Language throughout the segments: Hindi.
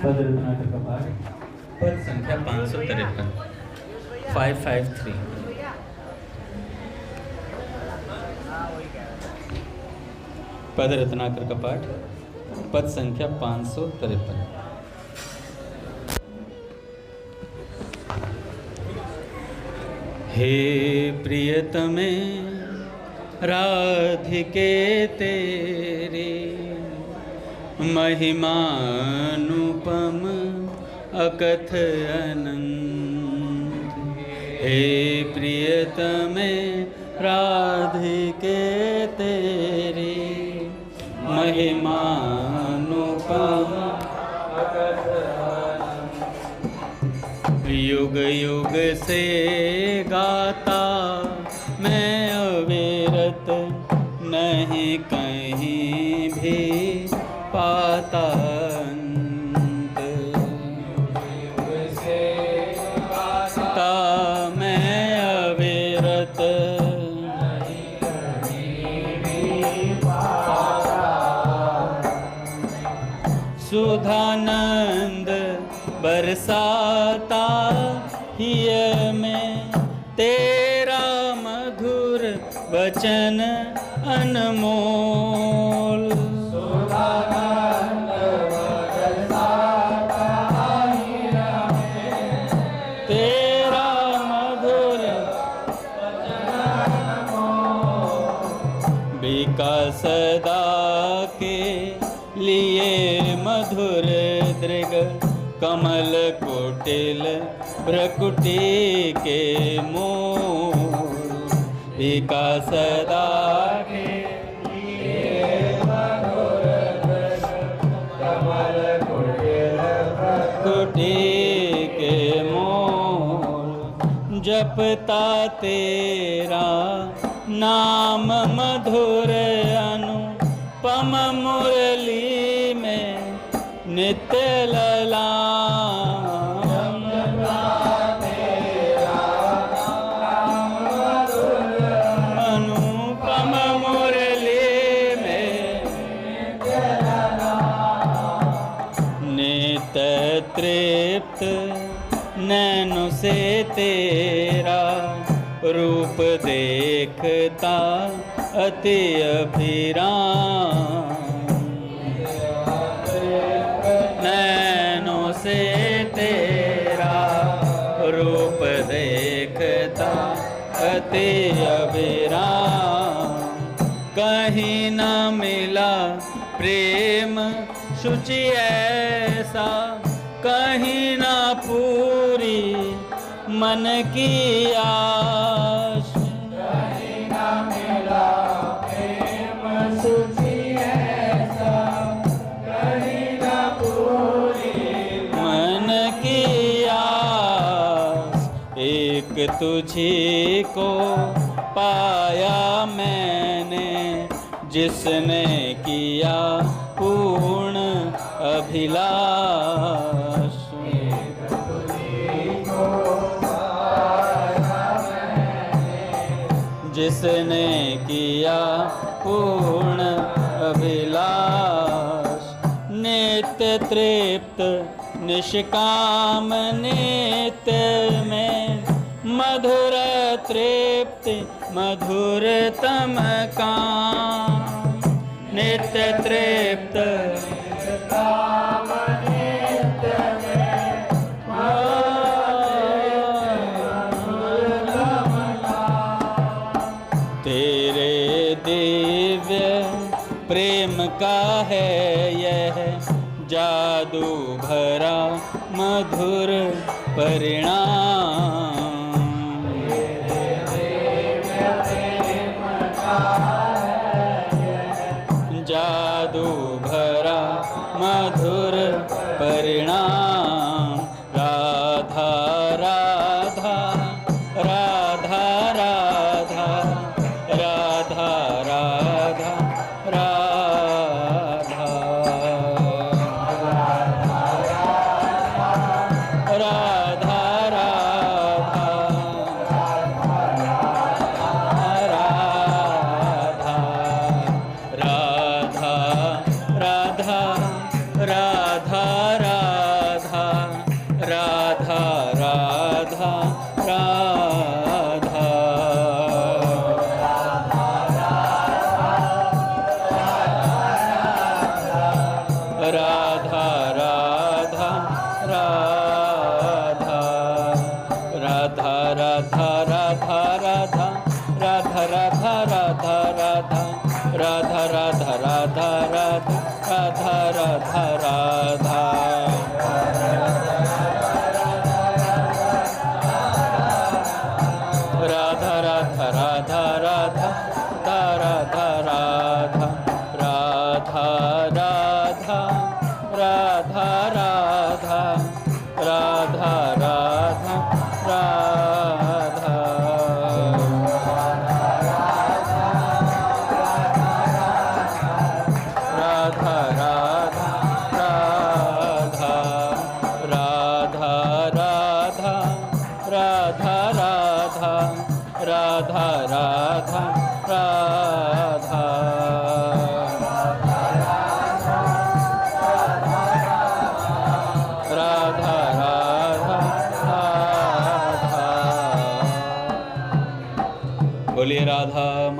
पद रत्नाकर का पाठ। पद संख्या 553 553। पद रत्नाकर का पाठ, पद संख्या 553। हे प्रियतमे राधिके तेरी महिमानुपम अकथ अनंत। हे प्रियतमे राधिके तेरी महिमानुपम अकथ अनंत। युग युग से गाता मैं अविरत, नहीं कहीं भी पाता अंत। युग से गाता मैं अविरत, नहीं कहीं भी पाता। सुधानंद बरसाता हिय में तेरा मधुर वचन अनमोल। सुधानंद बरसाता हिय में तेरा मधुर वचन अनमोल। विकास सदा के लिए मधुर दृग, कमल कुटिल प्रकुटी के मोल। विकास सदा के लिए मधुर दृग, कमल कुटिल प्रकुटी के मोल। जपता तेरा नाम मधुर अनुपम मुरली में नित्य ललाम। तेरा नाम मधुर अनुपम मुरली में नित्य ललाम। नित्य तृप्त नैनो से तेरा रूप देखता अति अभिराम। नैनों से तेरा रूप देखता अति अभिराम। कहीं न मिला प्रेम शुचि ऐसा, कहीं न पूरी मन की आश। कहीं न मिला प्रेम शुचि ऐसा, कहीं न पूरी मन की आस। एक तुझी को पाया मैंने, जिसने किया पूर्ण अभिलाष। जिसने किया पूर्ण अभिलाष। नित्य तृप्त निष्काम नित्य में, मधुर तृप्ति मधुरतम काम। नित्य तृप्त निष्काम नित्य में, तेरे दिव्य प्रेम का है यह जादू भरा मधुर परिणाम। तेरे दिव्य प्रेम का है यह जादू भरा मधुर परिणाम। राधा राधा राधा राधा राधा राधा राधा राधा राधा राधा राधा राधा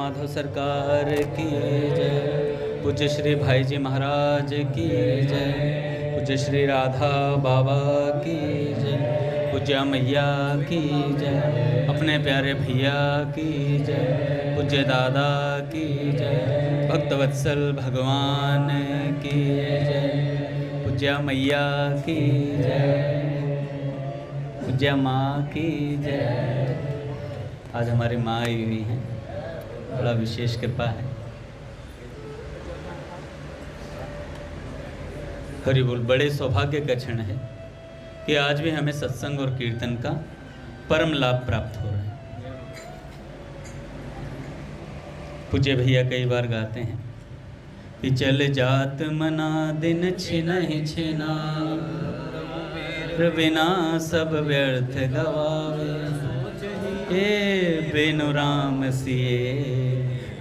माधव सरकार की जय। पूज्य श्री भाई जी महाराज की जय। पूज्य श्री राधा बाबा की जय। पूज्य मैया की जय। अपने प्यारे भैया की जय। पूज्य दादा की जय। भक्तवत्सल भगवान की जय। पूज्य मैया की जय। पूज्य माँ की जय। आज हमारी माँ आई हुई हैं, बड़ा विशेष कृपा है। हरि बोल। बड़े सौभाग्य का क्षण है कि आज भी हमें सत्संग और कीर्तन का परम लाभ प्राप्त हो रहा है। पूज्य भैया कई बार गाते हैं कि चल जात मना दिन छिनहि छिना, बिना सब व्यर्थ गवावे। ए बेनु राम सिए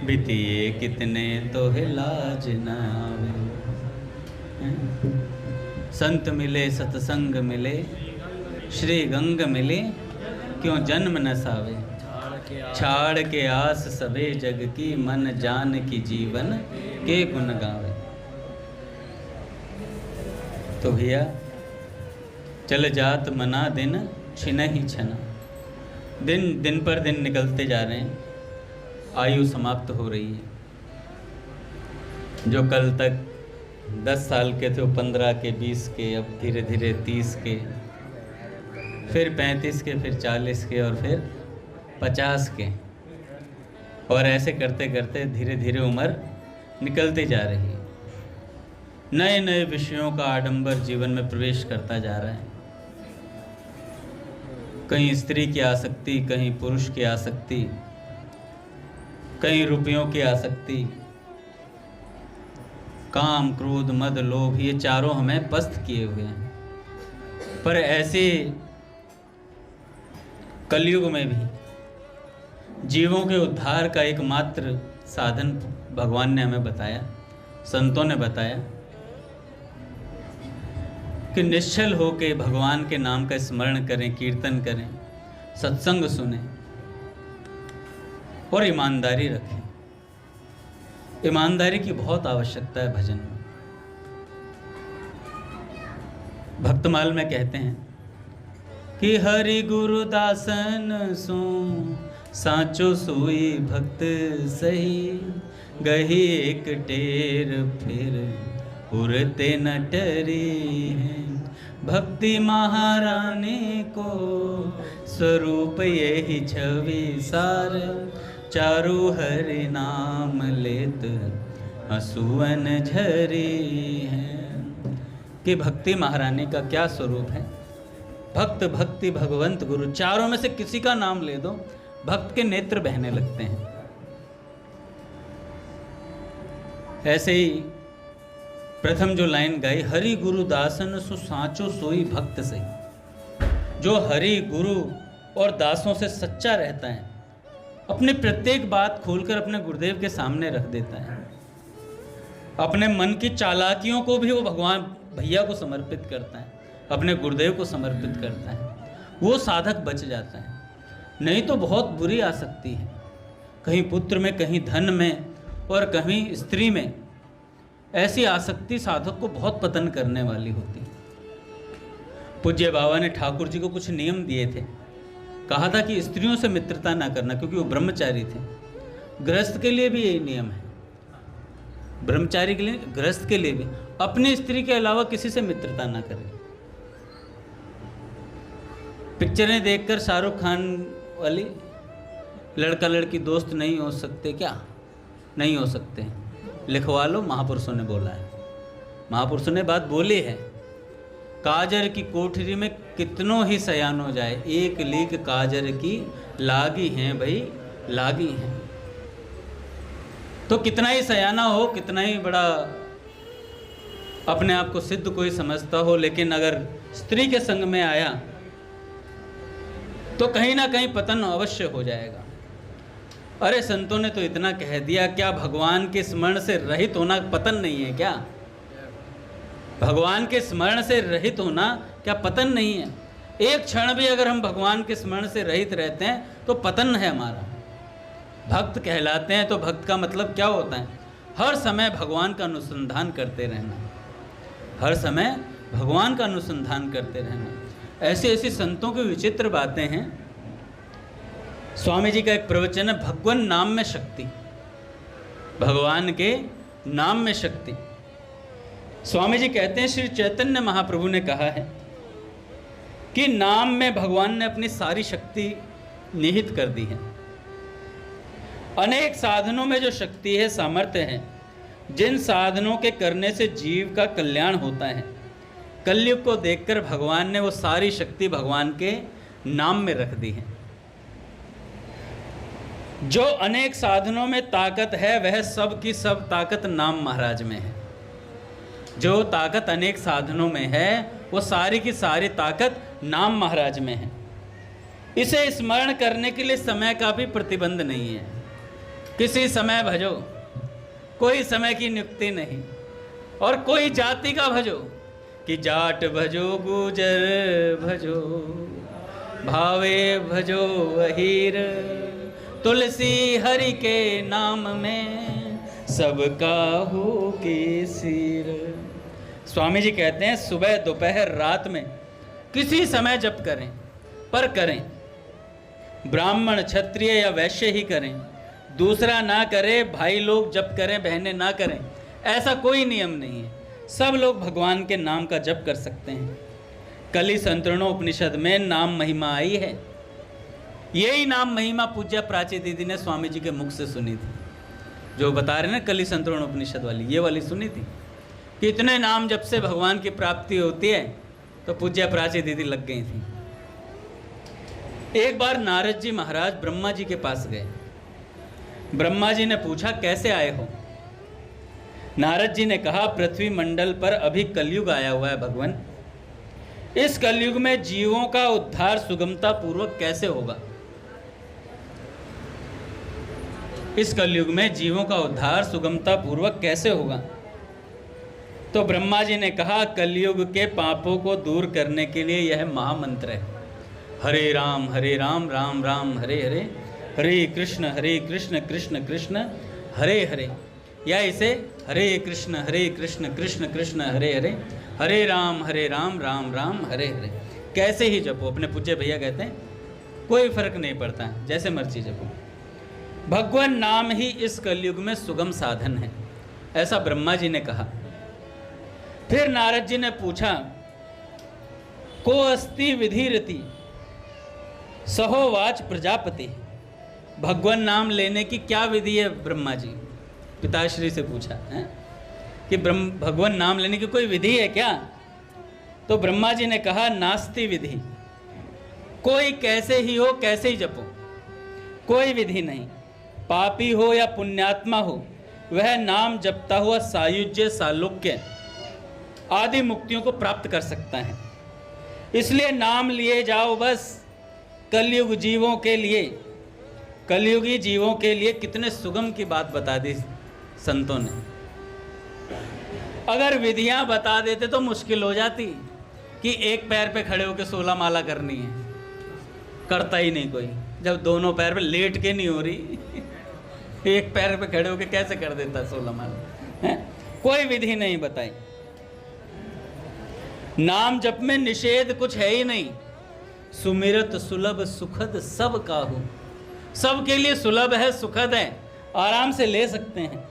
बितिए कितने तो लाज न आवे। संत मिले सत्संग मिले, श्री गंग मिले, क्यों जन्म न सावे। छाड़ के आस सबे जग की, मन जान की जीवन के गुण गावे। तो भैया चल जात मना दिन छिनहि छना। दिन दिन पर दिन निकलते जा रहे हैं, आयु समाप्त हो रही है। जो कल तक 10 साल के थे वो 15 के, 20 के, अब धीरे धीरे 30 के, फिर 35 के, फिर 40 के और फिर 50 के। और ऐसे करते करते धीरे धीरे उम्र निकलती जा रही है। नए नए विषयों का आडंबर जीवन में प्रवेश करता जा रहा है। कहीं स्त्री की आसक्ति, कहीं पुरुष की आसक्ति, कहीं रुपयों की आसक्ति, काम क्रोध मद लोभ, ये चारों हमें पस्त किए हुए हैं। पर ऐसे कलयुग में भी जीवों के उद्धार का एकमात्र साधन भगवान ने हमें बताया, संतों ने बताया कि निश्चल होकर भगवान के नाम का स्मरण करें, कीर्तन करें, सत्संग सुने और ईमानदारी रखें। ईमानदारी की बहुत आवश्यकता है भजन में। भक्तमाल में कहते हैं कि हरि गुरु दासन सो साचो सोई भक्त सही, गही एक टेर फिर उड़ते न टरी है। भक्ति महारानी को स्वरूप यही छवि सार, चारु हरि नाम लेत हसुअन झरी है। कि भक्ति महारानी का क्या स्वरूप है। भक्त भक्ति भगवंत गुरु, चारों में से किसी का नाम ले दो, भक्त के नेत्र बहने लगते हैं। ऐसे ही प्रथम जो लाइन गाई, हरि गुरु दासन सु साचो सोई भक्त सही। जो हरि गुरु और दासों से सच्चा रहता है, अपनी प्रत्येक बात खोलकर अपने गुरुदेव के सामने रख देता है, अपने मन की चालाकियों को भी वो भगवान भैया को समर्पित करता है, अपने गुरुदेव को समर्पित करता है, वो साधक बच जाता है। नहीं तो बहुत बुरी आसक्ति है, कहीं पुत्र में, कहीं धन में और कहीं स्त्री में। ऐसी आसक्ति साधक को बहुत पतन करने वाली होती है। पूज्य बाबा ने ठाकुर जी को कुछ नियम दिए थे। कहा था कि स्त्रियों से मित्रता ना करना, क्योंकि वो ब्रह्मचारी थे। गृहस्थ के लिए भी यही नियम है, ब्रह्मचारी के लिए, गृहस्थ के लिए भी, अपनी स्त्री के अलावा किसी से मित्रता ना करें। पिक्चरें देखकर शाहरुख खान वाली लड़का लड़की दोस्त नहीं हो सकते क्या? नहीं हो सकते, लिखवा लो, महापुरुषों ने बोला है। महापुरुषों ने बात बोली है। काजर की कोठरी में कितनों ही सयान हो जाए, एक लीक काजर की लागी हैं भाई, लागी हैं। तो कितना ही सयाना हो, कितना ही बड़ा अपने आप को सिद्ध कोई समझता हो, लेकिन अगर स्त्री के संग में आया तो कहीं ना कहीं पतन अवश्य हो जाएगा। अरे संतों ने तो इतना कह दिया, क्या भगवान के स्मरण से रहित होना पतन नहीं है क्या? भगवान के स्मरण से रहित होना क्या पतन नहीं है? एक क्षण भी अगर हम भगवान के स्मरण से रहित रहते हैं तो पतन है हमारा। भक्त कहलाते हैं। तो भक्त का मतलब क्या होता है? हर समय भगवान का अनुसंधान करते रहना, हर समय भगवान का अनुसंधान करते रहना। ऐसी ऐसी संतों की विचित्र बातें हैं। स्वामी जी का एक प्रवचन है, भगवान नाम में शक्ति, भगवान के नाम में शक्ति। स्वामी जी कहते हैं, श्री चैतन्य महाप्रभु ने कहा है कि नाम में भगवान ने अपनी सारी शक्ति निहित कर दी है। अनेक साधनों में जो शक्ति है, सामर्थ्य है, जिन साधनों के करने से जीव का कल्याण होता है, कलयुग को देखकर भगवान ने वो सारी शक्ति भगवान के नाम में रख दी है। जो अनेक साधनों में ताकत है, वह सब की सब ताकत नाम महाराज में है। जो ताकत अनेक साधनों में है, वो सारी की सारी ताकत नाम महाराज में है। इसे स्मरण करने के लिए समय का भी प्रतिबंध नहीं है। किसी समय भजो, कोई समय की नियुक्ति नहीं, और कोई जाति का भजो कि जाट भजो, गुजर भजो, भावे भजो अहीर, तुलसी हरि के नाम में सबका हो के सिर। स्वामी जी कहते हैं, सुबह दोपहर रात में किसी समय जप करें, पर करें ब्राह्मण क्षत्रिय या वैश्य ही करें, दूसरा ना करे। भाई लोग जप करें, बहनें ना करें, ऐसा कोई नियम नहीं है। सब लोग भगवान के नाम का जप कर सकते हैं। कलि संतरणोपनिषद में नाम महिमा आई है। यही नाम महिमा पूज्य प्राची दीदी ने स्वामी जी के मुख से सुनी थी, जो बता रहे ना कलि संतरणोपनिषद वाली, ये वाली सुनी थी कि इतने नाम जब से भगवान की प्राप्ति होती है। तो पूज्य प्राची दीदी लग गई थी। एक बार नारद जी महाराज ब्रह्मा जी के पास गए। ब्रह्मा जी ने पूछा, कैसे आए हो? नारद जी ने कहा, पृथ्वी मंडल पर अभी कलयुग आया हुआ है भगवान। इस कलयुग में जीवों का उद्धार सुगमता पूर्वक कैसे होगा? इस कलयुग में जीवों का उद्धार सुगमता पूर्वक कैसे होगा? तो ब्रह्मा जी ने कहा, कलयुग के पापों को दूर करने के लिए यह महामंत्र है, हरे राम राम राम हरे हरे, हरे कृष्ण कृष्ण कृष्ण हरे हरे, या इसे हरे कृष्ण कृष्ण कृष्ण हरे हरे, हरे राम राम राम हरे हरे। कैसे ही जपो, अपने पूज्य भैया कहते हैं कोई फर्क नहीं पड़ता, जैसे मर्जी जपो। भगवान नाम ही इस कलयुग में सुगम साधन है, ऐसा ब्रह्मा जी ने कहा। फिर नारद जी ने पूछा, को अस्ति विधिरति सहोवाच प्रजापति, भगवान नाम लेने की क्या विधि है? ब्रह्मा जी पिताश्री से पूछा है कि भगवान नाम लेने की कोई विधि है क्या? तो ब्रह्मा जी ने कहा, नास्ति विधि, कोई कैसे ही हो कैसे ही जपो, कोई विधि नहीं। पापी हो या पुण्यात्मा हो, वह नाम जपता हुआ सायुज्य सालोक्य आदि मुक्तियों को प्राप्त कर सकता है। इसलिए नाम लिए जाओ बस। कलयुग जीवों के लिए, कलयुगी जीवों के लिए कितने सुगम की बात बता दी संतों ने। अगर विधियां बता देते तो मुश्किल हो जाती कि एक पैर पे खड़े होकर 16 माला करनी है, करता ही नहीं कोई। जब दोनों पैर पे लेट के नहीं हो रही, एक पैर पे खड़े होकर कैसे कर देता 16 माला है? कोई विधि नहीं बताई। नाम जप में निषेध कुछ है ही नहीं। सुमिरत सुलभ सुखद सब काहू, सबके लिए सुलभ है, सुखद है, आराम से ले सकते हैं।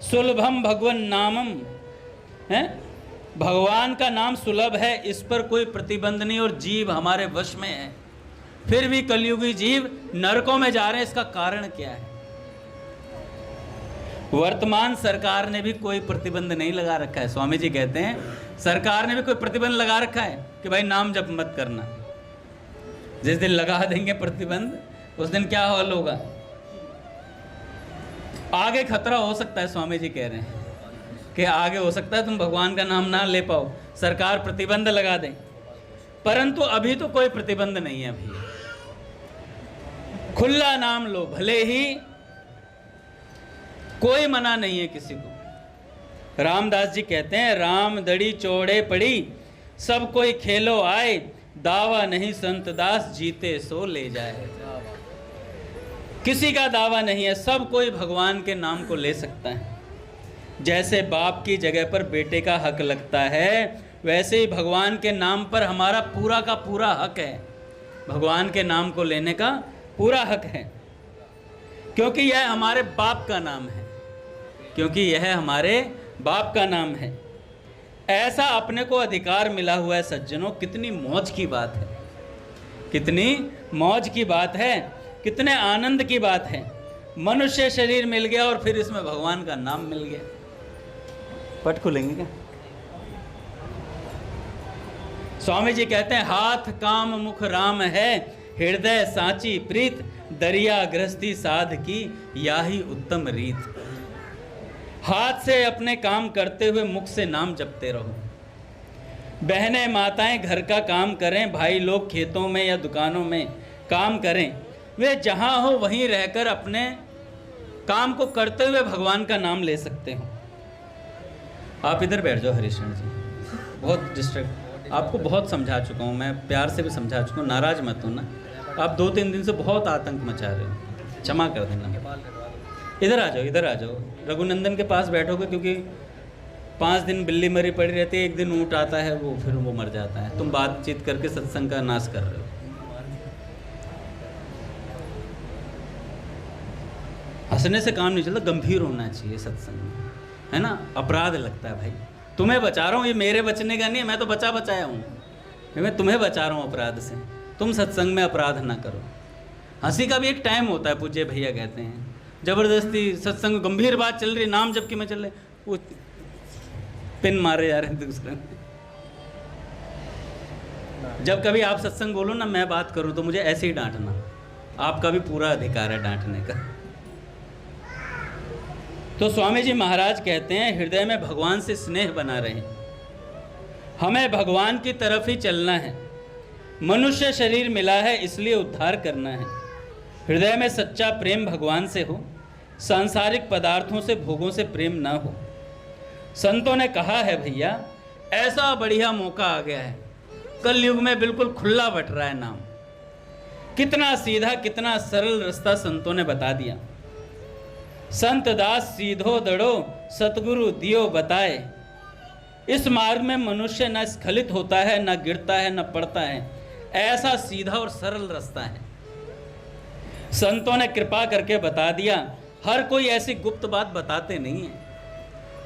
सुलभम भगवन नामम है, भगवान का नाम सुलभ है, इस पर कोई प्रतिबंध नहीं, और जीव हमारे वश में है। फिर भी कलयुगी जीव नरकों में जा रहे हैं, इसका कारण क्या है? वर्तमान सरकार ने भी कोई प्रतिबंध नहीं लगा रखा है। स्वामी जी कहते हैं सरकार ने भी कोई प्रतिबंध लगा रखा है कि भाई नाम जप मत करना। जिस दिन लगा देंगे प्रतिबंध, उस दिन क्या हाल होगा? आगे खतरा हो सकता है। स्वामी जी कह रहे हैं कि आगे हो सकता है तुम भगवान का नाम ना ले पाओ, सरकार प्रतिबंध लगा दे, परंतु अभी तो कोई प्रतिबंध नहीं है। अभी खुला नाम लो, भले ही कोई मना नहीं है किसी को। रामदास जी कहते हैं, राम दड़ी चौड़े पड़ी, सब कोई खेलो आए, दावा नहीं संत दास, जीते सो ले जाए। किसी का दावा नहीं है, सब कोई भगवान के नाम को ले सकता है। जैसे बाप की जगह पर बेटे का हक लगता है, वैसे ही भगवान के नाम पर हमारा पूरा का पूरा हक है। भगवान के नाम को लेने का पूरा हक है, क्योंकि यह हमारे बाप का नाम है, क्योंकि यह हमारे बाप का नाम है। ऐसा अपने को अधिकार मिला हुआ है सज्जनों, कितनी मौज की बात है, कितनी मौज की बात है, कितने आनंद की बात है। मनुष्य शरीर मिल गया और फिर इसमें भगवान का नाम मिल गया। पट खुलेंगे क्या? स्वामी जी कहते हैं, हाथ काम मुख राम है, हृदय सांची प्रीत, दरिया गृहस्थी साध की याही उत्तम रीत। हाथ से अपने काम करते हुए मुख से नाम जपते रहो। बहनें माताएं घर का काम करें, भाई लोग खेतों में या दुकानों में काम करें, वे जहां हो वहीं रहकर अपने काम को करते हुए भगवान का नाम ले सकते हो। आप इधर बैठ जाओ हरिशरण जी, बहुत डिस्ट्रैक्ट, आपको बहुत समझा चुका हूँ मैं, प्यार से भी समझा चुका हूँ, नाराज मत हो ना। आप 2-3 दिन से बहुत आतंक मचा रहे हो, क्षमा कर देना। इधर आ जाओ, इधर आ जाओ, रघुनंदन के पास बैठोगे, क्योंकि 5 दिन बिल्ली मरी पड़ी रहती है, एक दिन ऊँट आता है, वो फिर वो मर जाता है। तुम बातचीत करके सत्संग का नाश कर रहे हो। हंसने से काम नहीं चलता, गंभीर होना चाहिए सत्संग में, है ना। अपराध लगता है भाई, तुम्हें बचा रहा हूँ, ये मेरे बचने का नहीं है, मैं तो बचाया हूँ, मैं तुम्हें बचा रहा हूँ अपराध से। तुम सत्संग में अपराध ना करो। हंसी का भी एक टाइम होता है, पूज्य भैया कहते हैं। जबरदस्ती सत्संग गंभीर बात चल रही, नाम जबकि मैं चल रहे, वो पिन मारे जा रहे हैं दूसरे। जब कभी आप सत्संग बोलो ना, मैं बात करूं तो मुझे ऐसे ही डांटना, आपका भी पूरा अधिकार है डांटने का। तो स्वामी जी महाराज कहते हैं, हृदय में भगवान से स्नेह बना रहे, हमें भगवान की तरफ ही चलना है। मनुष्य शरीर मिला है इसलिए उद्धार करना है। हृदय में सच्चा प्रेम भगवान से हो, सांसारिक पदार्थों से भोगों से प्रेम ना हो। संतों ने कहा है भैया, ऐसा बढ़िया मौका आ गया है, कलयुग में बिल्कुल खुला बट रहा है नाम। कितना सीधा कितना सरल रास्ता संतों ने बता दिया। संत दास सीधो दड़ो, सतगुरु दियो बताए। इस मार्ग में मनुष्य न स्खलित होता है, न गिरता है, न पड़ता है। ऐसा सीधा और सरल रास्ता है। संतों ने कृपा करके बता दिया। हर कोई ऐसी गुप्त बात बताते नहीं है,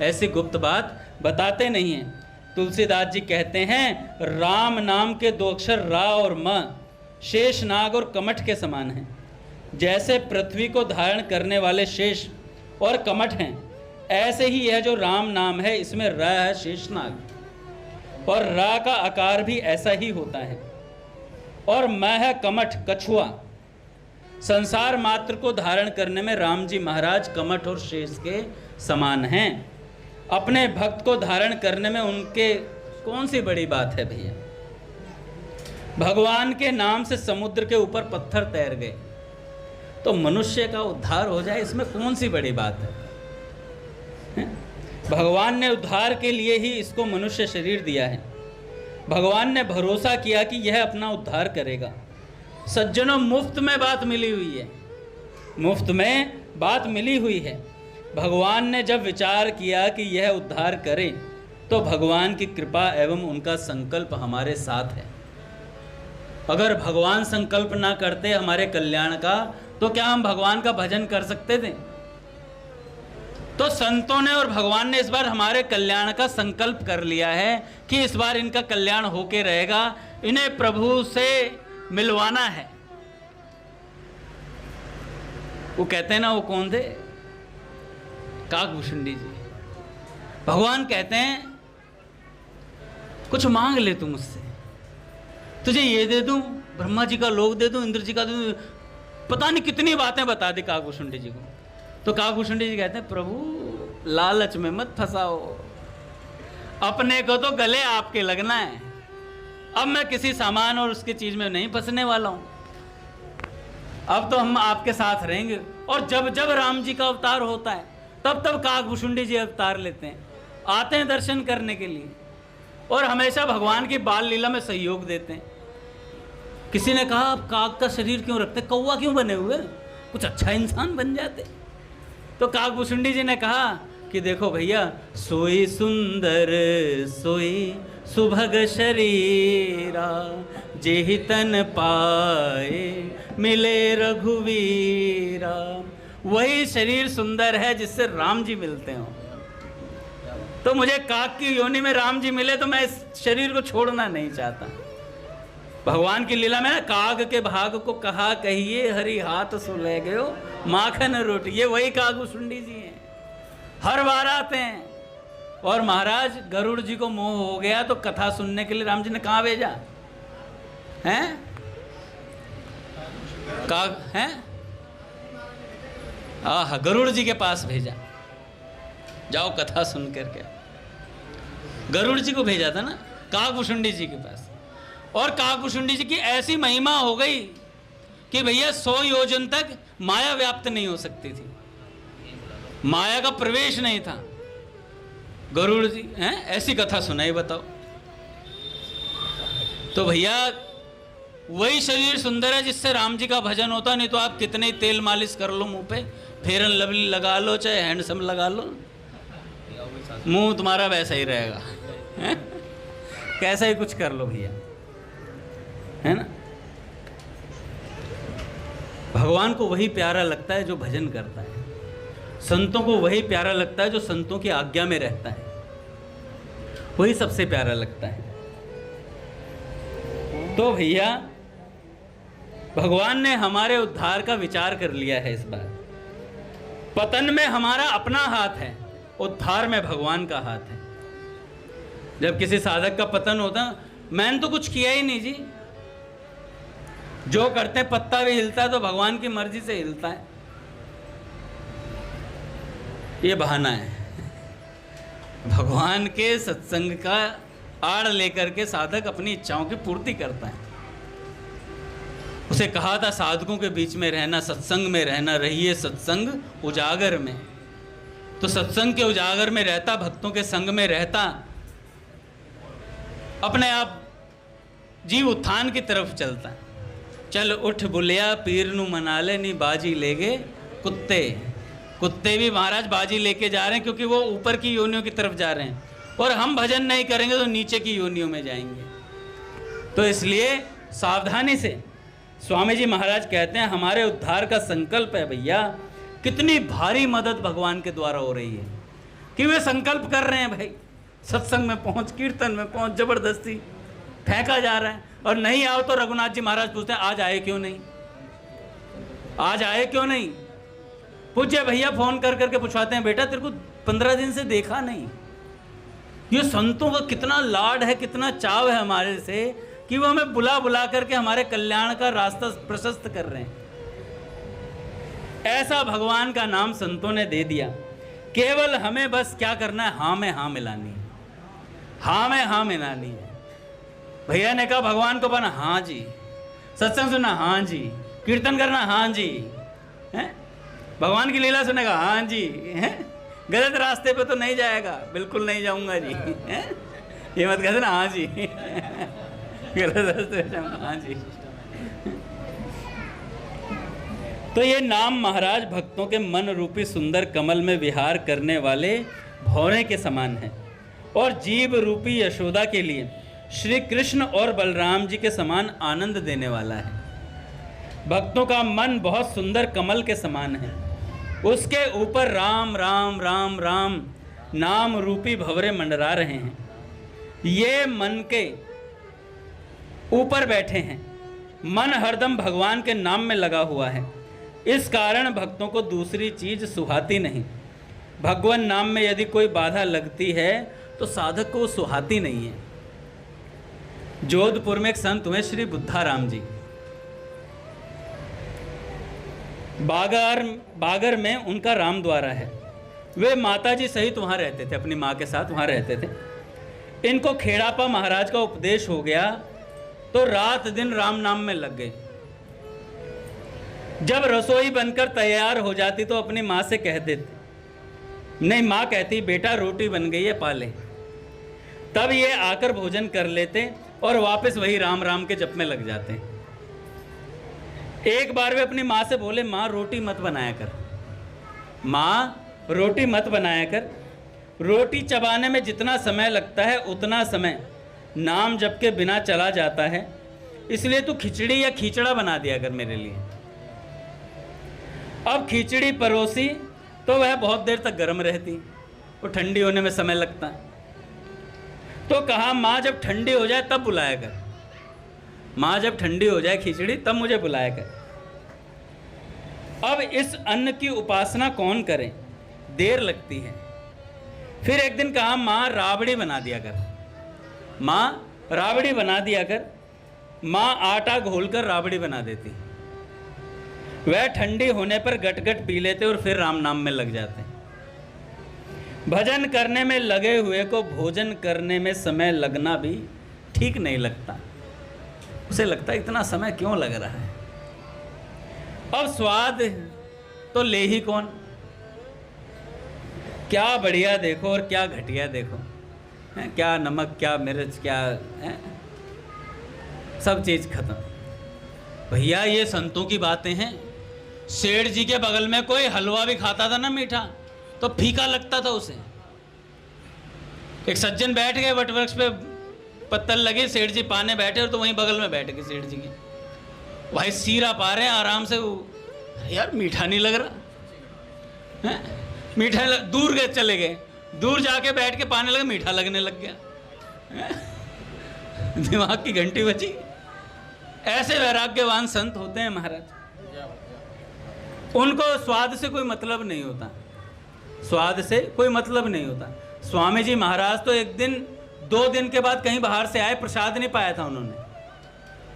ऐसी गुप्त बात बताते नहीं है। तुलसीदास जी कहते हैं, राम नाम के 2 अक्षर रा और म शेष नाग और कमठ के समान हैं। जैसे पृथ्वी को धारण करने वाले शेष और कमठ हैं, ऐसे ही यह जो राम नाम है, इसमें र है शेषनाग, और रा का आकार भी ऐसा ही होता है, और म है कमठ कछुआ। संसार मात्र को धारण करने में राम जी महाराज कमठ और शेष के समान हैं। अपने भक्त को धारण करने में उनके कौन सी बड़ी बात है भैया। भगवान के नाम से समुद्र के ऊपर पत्थर तैर गए, तो मनुष्य का उद्धार हो जाए, इसमें कौन सी बड़ी बात है। भगवान ने उद्धार के लिए ही इसको मनुष्य शरीर दिया है। भगवान ने भरोसा किया कि यह अपना उद्धार करेगा। सज्जनों, मुफ्त में बात मिली हुई है, मुफ्त में बात मिली हुई है। भगवान ने जब विचार किया कि यह उद्धार करे, तो भगवान की कृपा एवं उनका संकल्प हमारे साथ है। अगर भगवान संकल्प ना करते हमारे कल्याण का, तो क्या हम भगवान का भजन कर सकते थे? तो संतों ने और भगवान ने इस बार हमारे कल्याण का संकल्प कर लिया है कि इस बार इनका कल्याण होके रहेगा, इन्हें प्रभु से मिलवाना है। वो कहते हैं ना, वो कौन थे? काकभूषुंडी जी। भगवान कहते हैं, कुछ मांग ले तू मुझसे, तुझे ये दे दूं, ब्रह्मा जी का लोक दे दूं, इंद्र जी का दे दूं, पता नहीं कितनी बातें बता दी काकभूषुंडी जी को। तो काकभूषुंडी जी कहते हैं, प्रभु लालच में मत फंसाओ, अपने को तो गले आपके लगना है। अब मैं किसी सामान और उसकी चीज में नहीं फंसने वाला हूं। अब तो हम आपके साथ रहेंगे। और जब जब राम जी का अवतार होता है, तब तब काकभूषुंडी जी अवतार लेते हैं, आते हैं दर्शन करने के लिए, और हमेशा भगवान की बाल लीला में सहयोग देते हैं। किसी ने कहा, आप काक का शरीर क्यों रखते, कौवा क्यों बने हुए, कुछ अच्छा इंसान बन जाते। तो काकभूषुंडी जी ने कहा कि देखो भैया, सोई सुंदर सोई सुभग शरीरा, जेहि तन पाए मिले रघुवीरा। वही शरीर सुंदर है जिससे राम जी मिलते हो। तो मुझे काक की योनि में राम जी मिले तो मैं इस शरीर को छोड़ना नहीं चाहता। भगवान की लीला में ना, काग के भाग को कहा कहिए, हरि हाथ सो ले गयो माखन रोटी। ये वही काकभूषुंडी जी हैं, हर बार आते हैं। और महाराज गरुड़ जी को मोह हो गया तो कथा सुनने के लिए राम जी ने कहाँ भेजा हैं? काग हैं? आह, गरुड़ जी के पास भेजा, जाओ कथा सुन करके। गरुड़ जी को भेजा था ना, काकभूषुंडी जी के पास। और काकभूषुंडी जी की ऐसी महिमा हो गई कि भैया 100 योजन तक माया व्याप्त नहीं हो सकती थी, माया का प्रवेश नहीं था। गरुड़ जी हैं, ऐसी कथा सुनाई, बताओ। तो भैया वही शरीर सुंदर है जिससे राम जी का भजन होता। नहीं तो आप कितने ही तेल मालिश कर लो मुंह पे, फेयर एंड लवली लगा लो, चाहे हैंडसम लगा लो, मुंह तुम्हारा वैसा ही रहेगा है? कैसा ही कुछ कर लो भैया, है ना। भगवान को वही प्यारा लगता है जो भजन करता है, संतों को वही प्यारा लगता है जो संतों की आज्ञा में रहता है, वही सबसे प्यारा लगता है। तो भैया भगवान ने हमारे उद्धार का विचार कर लिया है इस बार। पतन में हमारा अपना हाथ है, उद्धार में भगवान का हाथ है। जब किसी साधक का पतन होता, मैंने तो कुछ किया ही नहीं जी, जो करते पत्ता भी हिलता है तो भगवान की मर्जी से हिलता है, ये बहाना है। भगवान के सत्संग का आड़ लेकर के साधक अपनी इच्छाओं की पूर्ति करता है। उसे कहा था साधकों के बीच में रहना, सत्संग में रहना, रहिए सत्संग उजागर में। तो सत्संग के उजागर में रहता, भक्तों के संग में रहता, अपने आप जीव उत्थान की तरफ चलता। चल उठ बुलिया पीर नू मना ले, नी बाजी ले गए कुत्ते। कुत्ते भी महाराज बाजी लेके जा रहे हैं, क्योंकि वो ऊपर की योनियों की तरफ जा रहे हैं, और हम भजन नहीं करेंगे तो नीचे की योनियों में जाएंगे। तो इसलिए सावधानी से स्वामी जी महाराज कहते हैं, हमारे उद्धार का संकल्प है भैया। कितनी भारी मदद भगवान के द्वारा हो रही है कि वे संकल्प कर रहे हैं भाई, सत्संग में पहुंच, कीर्तन में पहुंच, जबरदस्ती फेंका जा रहा है। और नहीं आओ तो रघुनाथ जी महाराज पूछते हैं, आज आए क्यों नहीं, आज आए क्यों नहीं। पूज्य भैया फोन कर करके पूछवाते हैं, बेटा तेरे को 15 दिन से देखा नहीं। ये संतों का कितना लाड है, कितना चाव है हमारे से कि वो हमें बुला बुला करके हमारे कल्याण का रास्ता प्रशस्त कर रहे हैं। ऐसा भगवान का नाम संतों ने दे दिया। केवल हमें बस क्या करना है, हाँ में हाँ मिलानी है, हाँ में हाँ मिलानी है। भैया ने कहा भगवान को बना, हाँ जी। सत्संग सुनना, हाँ जी। कीर्तन करना, हाँ जी। हैं? भगवान की लीला सुनेगा, हाँ जी। हैं? गलत रास्ते पे तो नहीं जाएगा, बिल्कुल नहीं जाऊंगा जी। हैं? ये मत कहते ना, हाँ जी। गलत रास्ते पे जाऊंगा, हाँ जी। तो ये नाम महाराज भक्तों के मन रूपी सुंदर कमल में विहार करने वाले भौरे के समान है, और जीव रूपी यशोदा के लिए श्री कृष्ण और बलराम जी के समान आनंद देने वाला है। भक्तों का मन बहुत सुंदर कमल के समान है, उसके ऊपर राम राम राम राम नाम रूपी भंवरे मंडरा रहे हैं। ये मन के ऊपर बैठे हैं, मन हरदम भगवान के नाम में लगा हुआ है। इस कारण भक्तों को दूसरी चीज सुहाती नहीं। भगवान नाम में यदि कोई बाधा लगती है तो साधक को सुहाती नहीं है। जोधपुर में एक संत हुए श्री बुद्धाराम जी, बागर में उनका राम द्वारा है। वे माता जी सहित वहाँ रहते थे, अपनी माँ के साथ वहाँ रहते थे। इनको खेड़ापा महाराज का उपदेश हो गया तो रात दिन राम नाम में लग गए। जब रसोई बनकर तैयार हो जाती तो अपनी माँ से कह देते, नहीं, माँ कहती बेटा रोटी बन गई है, पा ले। तब ये आकर भोजन कर लेते और वापस वही राम राम के जप में लग जाते। एक बार वे अपनी माँ से बोले, माँ रोटी मत बनाया कर, माँ रोटी मत बनाया कर, रोटी चबाने में जितना समय लगता है उतना समय नाम जप के बिना चला जाता है, इसलिए तू खिचड़ी या खिचड़ा बना दिया कर मेरे लिए। अब खिचड़ी परोसी तो वह बहुत देर तक गर्म रहती, वो ठंडी होने में समय लगता। तो कहा, माँ जब ठंडी हो जाए तब बुलाया कर, माँ जब ठंडी हो जाए खिचड़ी तब मुझे बुलाया कर। अब इस अन्न की उपासना कौन करे, देर लगती है। फिर एक दिन कहा, माँ राबड़ी बना दिया कर, माँ राबड़ी बना दिया कर। माँ आटा घोलकर राबड़ी बना देती, वह ठंडी होने पर गट-गट पी लेते और फिर राम नाम में लग जाते। भजन करने में लगे हुए को भोजन करने में समय लगना भी ठीक नहीं लगता, उसे लगता इतना समय क्यों लग रहा है। अब स्वाद तो ले ही कौन, क्या बढ़िया देखो और क्या घटिया देखो, क्या नमक क्या मिर्च क्या है, सब चीज़ खत्म। भैया ये संतों की बातें हैं। सेठ जी के बगल में कोई हलवा भी खाता था ना मीठा, तो फीका लगता था उसे। एक सज्जन बैठ गए वटवृक्ष पे, पत्तल लगे, सेठ जी पाने बैठे और तो वहीं बगल में बैठ गए सेठ जी के, भाई सीरा पा रहे हैं आराम से। वो यार मीठा नहीं लग रहा है, मीठा दूर गए, चले गए, दूर जाके बैठ के पाने लगे, मीठा लगने लग गया। दिमाग की घंटी बजी। ऐसे वैराग्यवान संत होते हैं महाराज, उनको स्वाद से कोई मतलब नहीं होता, स्वाद से कोई मतलब नहीं होता। स्वामी जी महाराज तो एक दिन 2 दिन के बाद कहीं बाहर से आए, प्रसाद नहीं पाया था उन्होंने,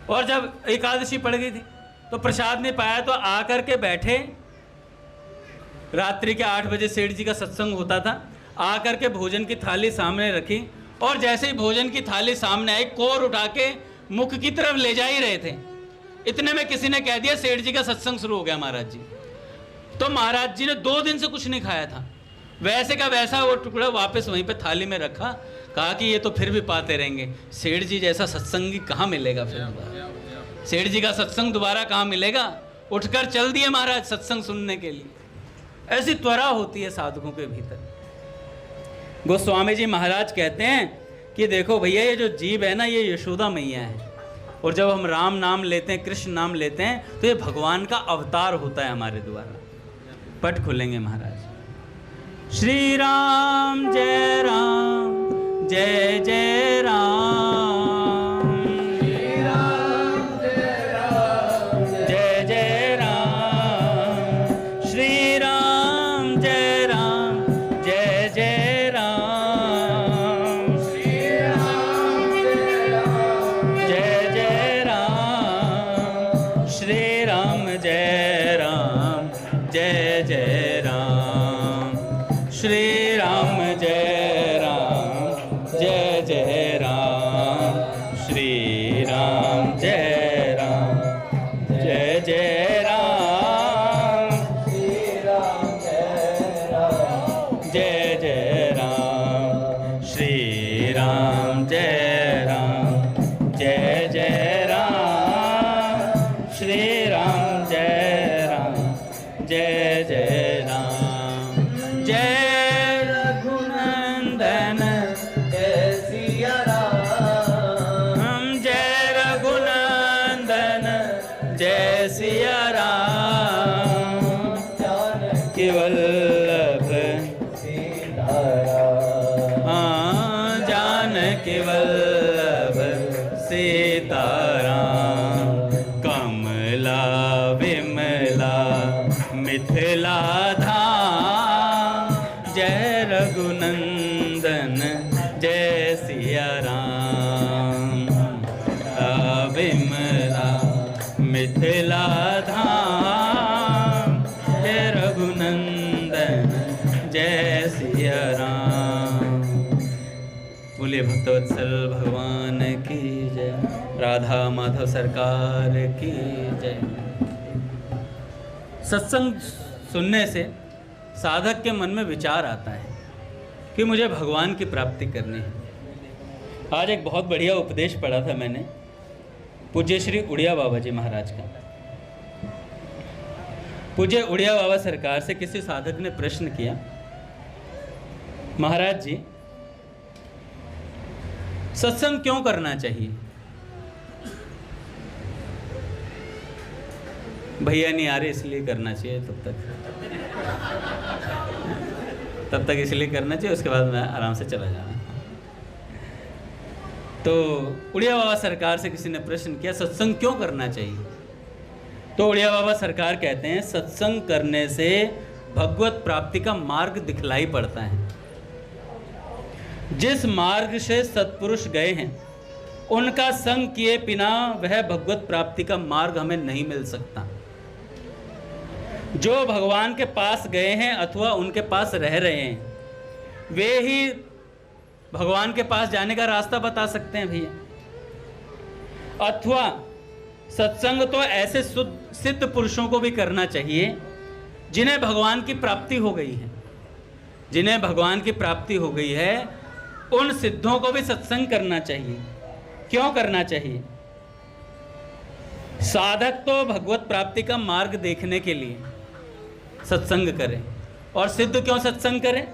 और जब एकादशी पड़ गई थी तो प्रसाद नहीं पाया, तो आकर के बैठे। रात्रि के 8 बजे सेठ जी का सत्संग होता था। आकर के भोजन की थाली सामने रखी, और जैसे ही भोजन की थाली सामने आई, कोर उठा के मुख की तरफ ले जा ही रहे थे, इतने में किसी ने कह दिया सेठ जी का सत्संग शुरू हो गया महाराज जी। तो महाराज जी ने 2 दिन से कुछ नहीं खाया था, वैसे का वैसा वो टुकड़ा वापस वहीं पे थाली में रखा, कहा कि ये तो फिर भी पाते रहेंगे, सेठ जी जैसा सत्संगी कहाँ मिलेगा फिर, सेठ जी का सत्संग दोबारा कहाँ मिलेगा। उठकर चल दिए महाराज सत्संग सुनने के लिए। ऐसी त्वरा होती है साधकों के भीतर। गोस्वामी जी महाराज कहते हैं कि देखो भैया, ये जो जीव है ना, ये यशोदा मैया है, और जब हम राम नाम लेते हैं, कृष्ण नाम लेते हैं, तो ये भगवान का अवतार होता है हमारे द्वारा। पट खुलेंगे महाराज। श्री राम जय राम जय जय राम, श्री राम जय राम जय जय राम, श्री राम जय राम जय जय राम, श्री राम जय राम जय जय राम, श्री राम जय राम जय जय राम, श्री राम जय राम जय जय राम, श्री राम जय राम जय जय राम, श्री राम जय राम जय जय राम, श्री राम जय राम जय जय राम, श्री राम जय राम जय जय राम। जय रघुनंदन जय सिया राम, जय रघुनंदन जय सिया राम, जानकी वल्लभ सीताराम, हाँ जानकी वल्लभ सीताराम, कमला विमला मिथिला धाम, जय रघुनंदन जय सिया राम, विमला मिथिला धाम, जय रघुनंदन जय सिया राम। बोलिए भक्तवत्सल भगवान की जय, राधा माधव सरकार की जय। सत्संग सुनने से साधक के मन में विचार आता है कि मुझे भगवान की प्राप्ति करनी है। आज एक बहुत बढ़िया उपदेश पढ़ा था मैंने पूज्य श्री उड़िया बाबा जी महाराज का। पूज्य उड़िया बाबा सरकार से किसी साधक ने प्रश्न किया, महाराज जी सत्संग क्यों करना चाहिए? भैया नहीं आ रहे इसलिए करना चाहिए, तब तक इसलिए करना चाहिए, उसके बाद मैं आराम से चला जाना। तो उड़िया बाबा सरकार से किसी ने प्रश्न किया, सत्संग क्यों करना चाहिए? तो उड़िया बाबा सरकार कहते हैं, सत्संग करने से भगवत प्राप्ति का मार्ग दिखलाई पड़ता है। जिस मार्ग से सत्पुरुष गए हैं उनका संग किए बिना वह भगवत प्राप्ति का मार्ग हमें नहीं मिल सकता। जो भगवान के पास गए हैं अथवा उनके पास रह रहे हैं वे ही भगवान के पास जाने का रास्ता बता सकते हैं भैया। अथवा सत्संग तो ऐसे सिद्ध पुरुषों को भी करना चाहिए जिन्हें भगवान की प्राप्ति हो गई है। जिन्हें भगवान की प्राप्ति हो गई है उन सिद्धों को भी सत्संग करना चाहिए। क्यों करना चाहिए? साधक तो भगवत प्राप्ति का मार्ग देखने के लिए सत्संग करें, और सिद्ध क्यों सत्संग करें?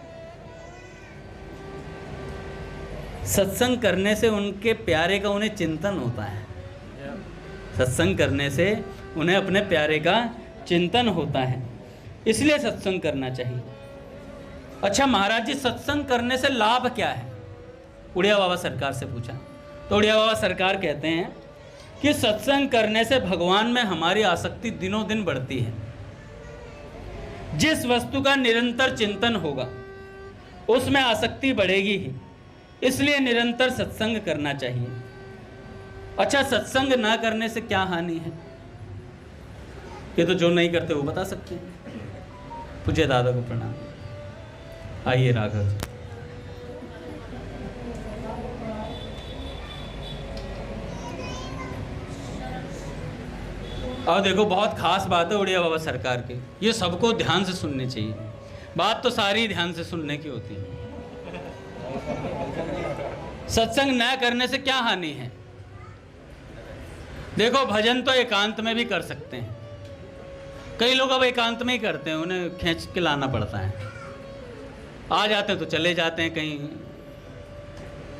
सत्संग करने से उनके प्यारे का उन्हें चिंतन होता है। सत्संग करने से उन्हें अपने प्यारे का चिंतन होता है, इसलिए सत्संग करना चाहिए। अच्छा महाराज जी सत्संग करने से लाभ क्या है? उड़िया बाबा सरकार से पूछा। तो उड़िया बाबा सरकार कहते हैं कि सत्संग करने से भगवान में हमारी आसक्ति दिनों दिन बढ़ती है। जिस वस्तु का निरंतर चिंतन होगा उसमें आसक्ति बढ़ेगी ही, इसलिए निरंतर सत्संग करना चाहिए। अच्छा सत्संग ना करने से क्या हानि है? ये तो जो नहीं करते वो बता सकते हैं। पूज्य दादा को प्रणाम। आइए राघव जी। और देखो बहुत खास बात है उड़िया बाबा सरकार की, ये सबको ध्यान से सुननी चाहिए। बात तो सारी ध्यान से सुनने की होती है। सत्संग न करने से क्या हानि है? देखो भजन तो एकांत में भी कर सकते हैं। कई लोग अब एकांत में ही करते हैं, उन्हें खींच के लाना पड़ता है। आ जाते हैं तो चले जाते हैं, कहीं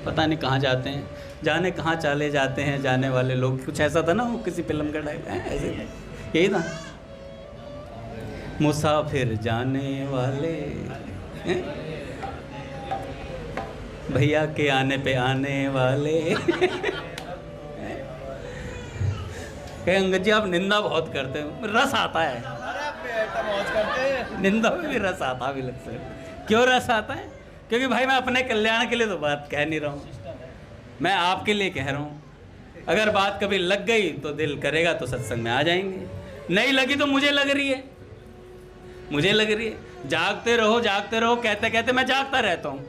पता नहीं कहाँ जाते हैं, जाने कहाँ चले जाते हैं जाने वाले लोग। कुछ ऐसा था ना वो किसी फिल्म का टाइप ऐसे यही था, मुसाफिर जाने वाले भैया के आने पे आने वाले। कहे अंगद जी आप निंदा बहुत करते हो, रस आता है। निंदा में भी रस आता है लगता है। क्यों रस आता है? क्योंकि भाई मैं अपने कल्याण के लिए तो बात कह नहीं रहा हूँ, मैं आपके लिए कह रहा हूँ। अगर बात कभी लग गई तो दिल करेगा तो सत्संग में आ जाएंगे, नहीं लगी तो मुझे लग रही है, मुझे लग रही है। जागते रहो कहते कहते मैं जागता रहता हूँ।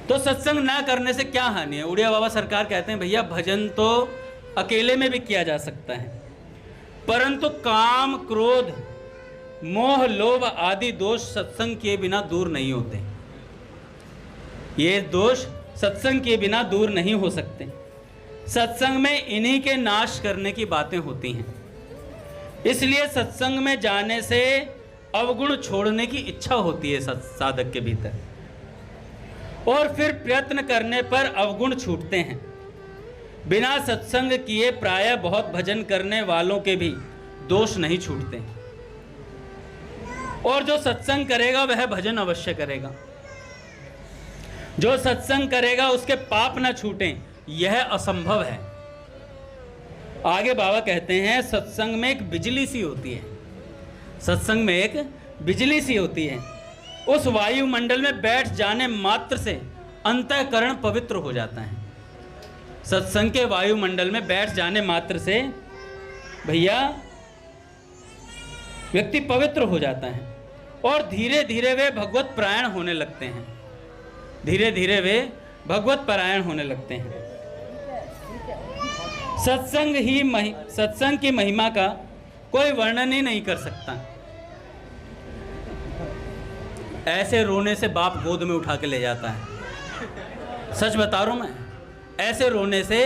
तो सत्संग ना करने से क्या हानि है? उड़िया बाबा सरकार कहते हैं भैया भजन तो अकेले में भी किया जा सकता है, परंतु काम क्रोध मोह लोभ आदि दोष सत्संग किए बिना दूर नहीं होते। ये दोष सत्संग के बिना दूर नहीं हो सकते। सत्संग में इन्हीं के नाश करने की बातें होती हैं। इसलिए सत्संग में जाने से अवगुण छोड़ने की इच्छा होती है साधक के भीतर, और फिर प्रयत्न करने पर अवगुण छूटते हैं। बिना सत्संग किए प्रायः बहुत भजन करने वालों के भी दोष नहीं छूटते, और जो सत्संग करेगा वह भजन अवश्य करेगा। जो सत्संग करेगा उसके पाप न छूटें यह असंभव है। आगे बाबा कहते हैं सत्संग में एक बिजली सी होती है, सत्संग में एक बिजली सी होती है। उस वायुमंडल में बैठ जाने मात्र से अंतःकरण पवित्र हो जाता है। सत्संग के वायुमंडल में बैठ जाने मात्र से भैया व्यक्ति पवित्र हो जाता है, और धीरे धीरे वे भगवत परायण होने लगते हैं। धीरे धीरे वे भगवत परायण होने लगते हैं। सत्संग की महिमा का कोई वर्णन ही नहीं कर सकता। ऐसे रोने से बाप गोद में उठा के ले जाता है। सच बता रहा हूं मैं, ऐसे रोने से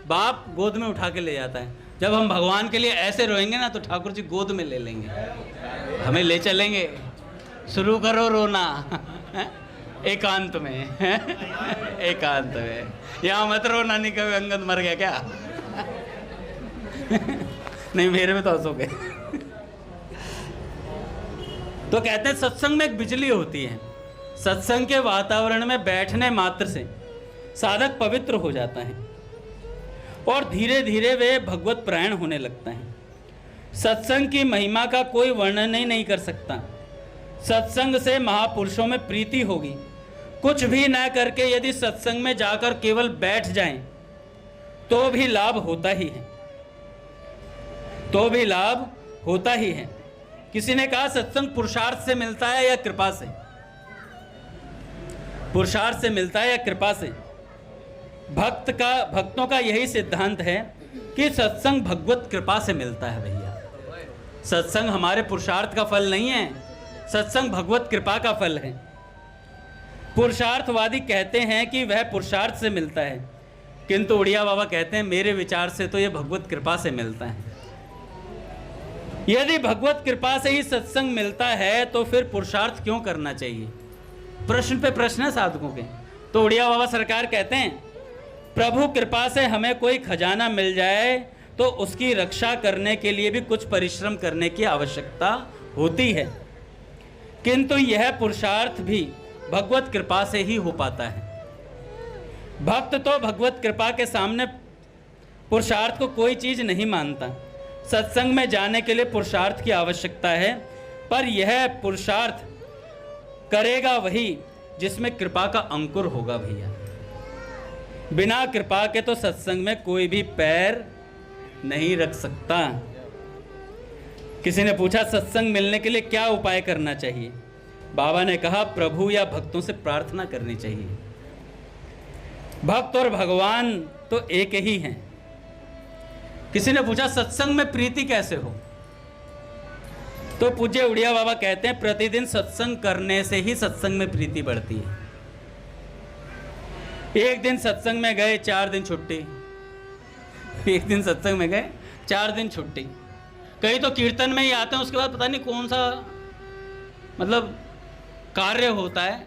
बाप गोद में उठा के ले जाता है। जब हम भगवान के लिए ऐसे रोएंगे ना तो ठाकुर जी गोद में ले लेंगे, हमें ले चलेंगे, शुरू करो रोना एकांत में एकांत में। यहाँ मत रोना, नहीं कभी अंगद मर गया क्या नहीं, मेरे में तो हंसोगे। तो कहते हैं सत्संग में एक बिजली होती है, सत्संग के वातावरण में बैठने मात्र से साधक पवित्र हो जाता है और धीरे धीरे वे भगवत प्राण होने लगता है। सत्संग की महिमा का कोई वर्णन ही नहीं कर सकता। सत्संग से महापुरुषों में प्रीति होगी। कुछ भी ना करके यदि सत्संग में जाकर केवल बैठ जाएं तो भी लाभ होता ही है, तो भी लाभ होता ही है। किसी ने कहा सत्संग पुरुषार्थ से मिलता है या कृपा से? पुरुषार्थ से मिलता है या कृपा से? भक्तों का यही सिद्धांत है कि सत्संग भगवत कृपा से मिलता है। भैया, सत्संग हमारे पुरुषार्थ का फल नहीं है, सत्संग भगवत कृपा का फल है। पुरुषार्थवादी कहते हैं कि वह पुरुषार्थ से मिलता है, किंतु उड़िया बाबा कहते हैं मेरे विचार से तो यह भगवत कृपा से मिलता है। यदि भगवत कृपा से ही सत्संग मिलता है तो फिर पुरुषार्थ क्यों करना चाहिए? प्रश्न पे प्रश्न है साधकों के। तो उड़िया बाबा सरकार कहते हैं प्रभु कृपा से हमें कोई खजाना मिल जाए तो उसकी रक्षा करने के लिए भी कुछ परिश्रम करने की आवश्यकता होती है, किंतु यह पुरुषार्थ भी भगवत कृपा से ही हो पाता है। भक्त तो भगवत कृपा के सामने पुरुषार्थ को कोई चीज नहीं मानता। सत्संग में जाने के लिए पुरुषार्थ की आवश्यकता है, पर यह पुरुषार्थ करेगा वही जिसमें कृपा का अंकुर होगा। भैया, बिना कृपा के तो सत्संग में कोई भी पैर नहीं रख सकता। किसी ने पूछा सत्संग मिलने के लिए क्या उपाय करना चाहिए? बाबा ने कहा प्रभु या भक्तों से प्रार्थना करनी चाहिए। भक्त और भगवान तो एक ही हैं। किसी ने पूछा सत्संग में प्रीति कैसे हो? तो पूज्य उड़िया बाबा कहते हैं प्रतिदिन सत्संग करने से ही सत्संग में प्रीति बढ़ती है। एक दिन सत्संग में गए 4 दिन छुट्टी, एक दिन सत्संग में गए 4 दिन छुट्टी। कई तो कीर्तन में ही आते हैं, उसके बाद पता नहीं कौन सा मतलब कार्य होता है,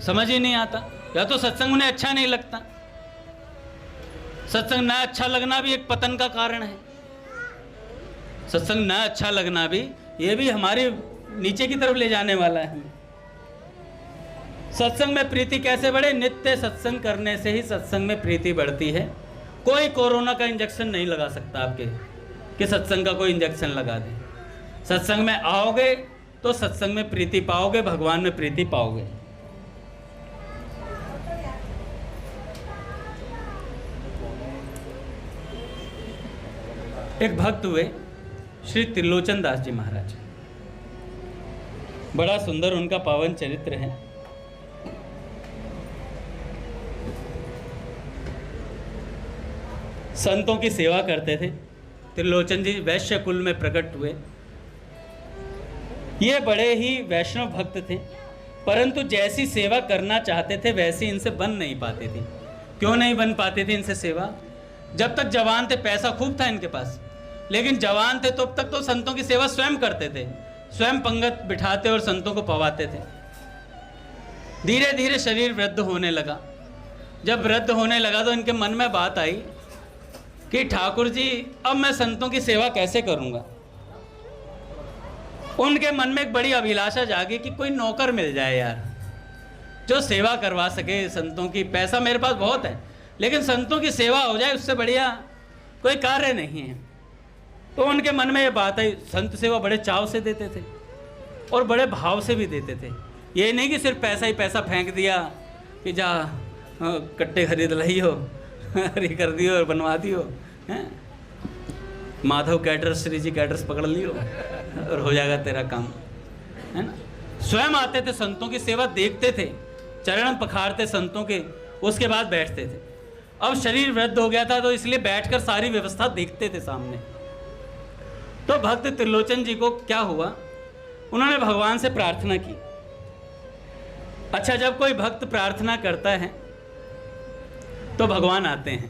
समझ ही नहीं आता। या तो सत्संग उन्हें अच्छा नहीं लगता। सत्संग ना अच्छा लगना भी एक पतन का कारण है। सत्संग ना अच्छा लगना भी, ये भी हमारे नीचे की तरफ ले जाने वाला है। सत्संग में प्रीति कैसे बढ़े? नित्य सत्संग करने से ही सत्संग में प्रीति बढ़ती है। कोई कोरोना का इंजेक्शन नहीं लगा सकता आपके कि सत्संग का कोई इंजेक्शन लगा दे। सत्संग में आओगे तो सत्संग में प्रीति पाओगे, भगवान में प्रीति पाओगे। एक भक्त हुए श्री त्रिलोचन दास जी महाराज, बड़ा सुंदर उनका पावन चरित्र है। संतों की सेवा करते थे। त्रिलोचन जी वैश्य कुल में प्रकट हुए। ये बड़े ही वैष्णव भक्त थे, परंतु जैसी सेवा करना चाहते थे वैसी इनसे बन नहीं पाती थी। क्यों नहीं बन पाती थी इनसे सेवा? जब तक जवान थे पैसा खूब था इनके पास, लेकिन जवान थे तब तक तो संतों की सेवा स्वयं करते थे, स्वयं पंगत बिठाते और संतों को पवाते थे। धीरे धीरे शरीर वृद्ध होने लगा। जब वृद्ध होने लगा तो इनके मन में बात आई कि ठाकुर जी अब मैं संतों की सेवा कैसे करूंगा। उनके मन में एक बड़ी अभिलाषा जागी कि कोई नौकर मिल जाए यार, जो सेवा करवा सके संतों की। पैसा मेरे पास बहुत है, लेकिन संतों की सेवा हो जाए उससे बढ़िया कोई कार्य नहीं है। तो उनके मन में ये बात आई। संत सेवा बड़े चाव से देते थे और बड़े भाव से भी देते थे। ये नहीं कि सिर्फ पैसा ही पैसा फेंक दिया कि जा कट्टे खरीद लाई हो हरी कर दियो और बनवा दियो, हैं माधव कैटर्स, श्री जी कैटर्स पकड़ लियो और हो जाएगा तेरा काम, है ना। स्वयं आते थे, संतों की सेवा देखते थे, चरण पखारते संतों के, उसके बाद बैठते थे। अब शरीर वृद्ध हो गया था तो इसलिए बैठकर सारी व्यवस्था देखते थे सामने। तो भक्त त्रिलोचन जी को क्या हुआ, उन्होंने भगवान से प्रार्थना की। अच्छा, जब कोई भक्त प्रार्थना करता है तो भगवान आते हैं।